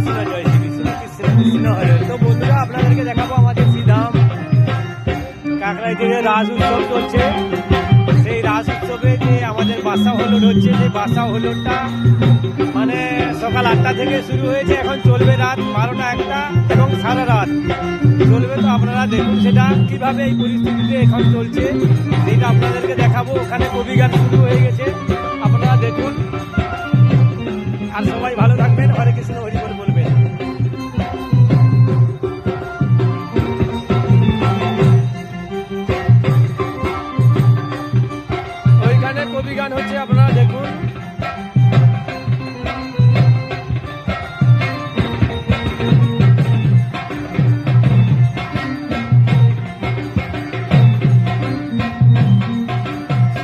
কৃষ্ণ, জয় শ্রী কৃষ্ণ, কৃষ্ণ কৃষ্ণ হরে। তো বন্ধুরা আপনাদেরকে দেখাবো আমাদের শ্রীধাম কাকরাইতে যে রাস উৎসব চলছে, সেই রাস উৎসবে যে আমাদের বাসা হলুদ হচ্ছে, সেই বাসা হলুদটা মানে সকাল 8টা থেকে শুরু হয়েছে, এখন চলবে রাত 12টা 1টা এবং সারা রাত চলবে। তো আপনারা দেখুন সেটা কিভাবে এই পরিস্থিতিতে এখন চলছে, সেইটা আপনাদেরকে দেখাবো। ওখানে কবি গান শুরু হয়ে গেছে, আপনারা দেখুন। আর সবাই ভালো থাকবেন, হরে কৃষ্ণ হরি বল বলবেন। ওইখানে কবি গান হচ্ছে, আপনারা দেখুন।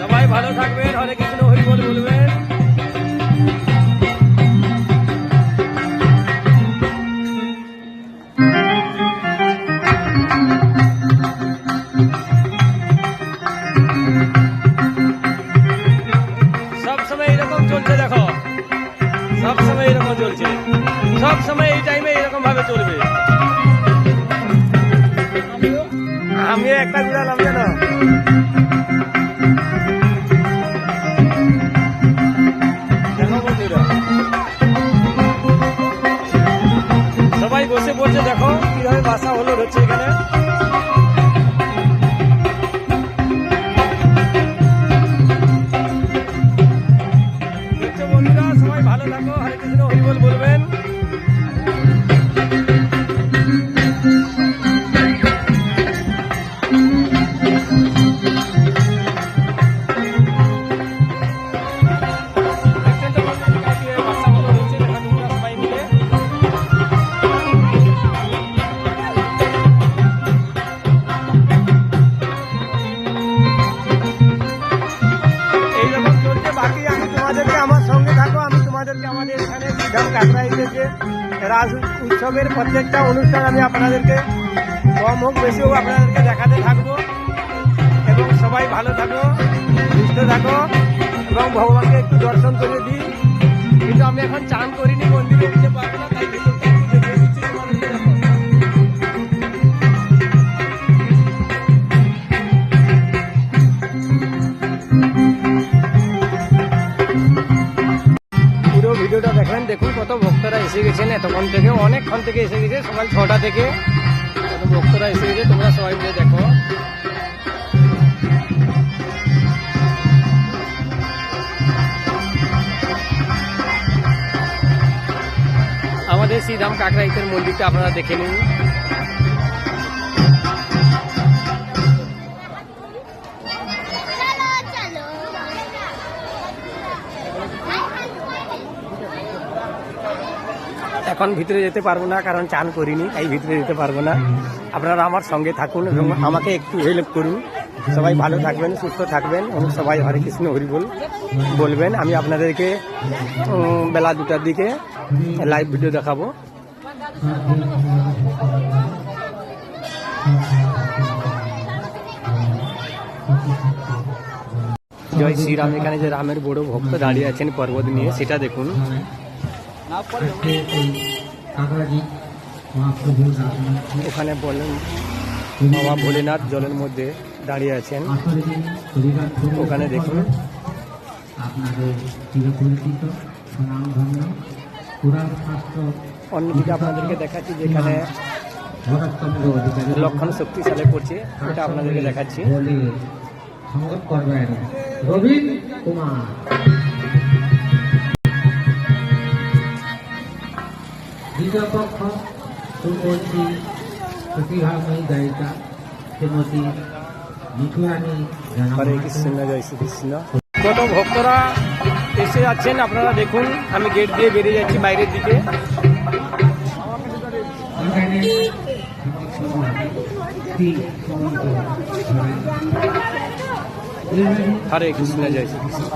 সবাই ভালো থাকবেন, হরে কৃষ্ণ হরি বল বলবেন। সবসময় এরকম চলছে, দেখো সবসময় এরকম চলছে, সবসময় এই টাইমে এরকম ভাবে চলবে। আমি একটা ঘুরালাম জানো, দেখো বন্ধুরা সবাই বসে পড়ছে, দেখো কিভাবে বাসা হলো হচ্ছে এখানে। বন্ধুরা সবাই ভালো থাকো, হরে কৃষ্ণ হরি বল বলবেন। আমার সঙ্গে থাকো, আমি তোমাদেরকে আমাদের এখানে শ্রীধাম কাকরাইতে যে রাস উৎসবের প্রত্যেকটা অনুষ্ঠান আমি আপনাদেরকে কম হোক বেশি হোক আপনাদেরকে দেখাতে থাকবো। এবং সবাই ভালো থাকো, সুস্থ থাকো এবং ভগবানকে একটু দর্শন করে দিই। কিন্তু আমি এখন চান করিনি, মন্দিরে যেতে পারবো না, তাই ভিতরটা একটু দেখিয়ে দিচ্ছি তোমাদেরকে। দেখো ভিডিওটা দেখেন, দেখুন কত ভক্তরা এসে গেছেন এতক্ষণ থেকে, অনেকক্ষণ থেকে এসে গেছে, সকাল 6টা থেকে কত ভক্তরা এসে গেছে। তোমরা সবাই মিলে দেখো। আমাদের শ্রীধাম কাকরাইতের মন্দিরটা আপনারা দেখে নিন। এখন ভিতরে যেতে পারবো না, কারণ চান করিনি, তাই ভিতরে যেতে পারবো না। আপনারা আমার সঙ্গে থাকুন এবং আমাকে একটু হেল্প করুন। সবাই ভালো থাকবেন, সুস্থ থাকবেন এবং সবাই হরে কৃষ্ণ হরি বল বলবেন। আমি আপনাদেরকে বেলা 2টার দিকে লাইভ ভিডিও দেখাবো। জয় শ্রীরাম। এখানে যে রামের বড় ভক্ত দাঁড়িয়ে আছেন পর্বত নিয়ে, সেটা দেখুন। ওখানে বলেন বাবা ভোলেনাথ জলের মধ্যে দাঁড়িয়ে আছেন, ওখানে দেখুন। অন্যদিকে আপনাদেরকে দেখাচ্ছি যেখানে লক্ষণ শক্তিশালী পড়ছে, এটা আপনাদেরকে দেখাচ্ছি। রবীন্দ্র কুমার দ্বিতীয় পক্ষ সুমন্ত্রী প্রতিভাময়ী গায়িকা শ্রীমতী মিঠুরানী। হরে কৃষ্ণ, জয় শ্রীকৃষ্ণ। কত ভক্তরা এসে যাচ্ছেন আপনারা দেখুন। আমি গেট দিয়ে বেরিয়ে যাচ্ছি বাইরের দিকে। হরে কৃষ্ণ, জয় শ্রীকৃষ্ণ।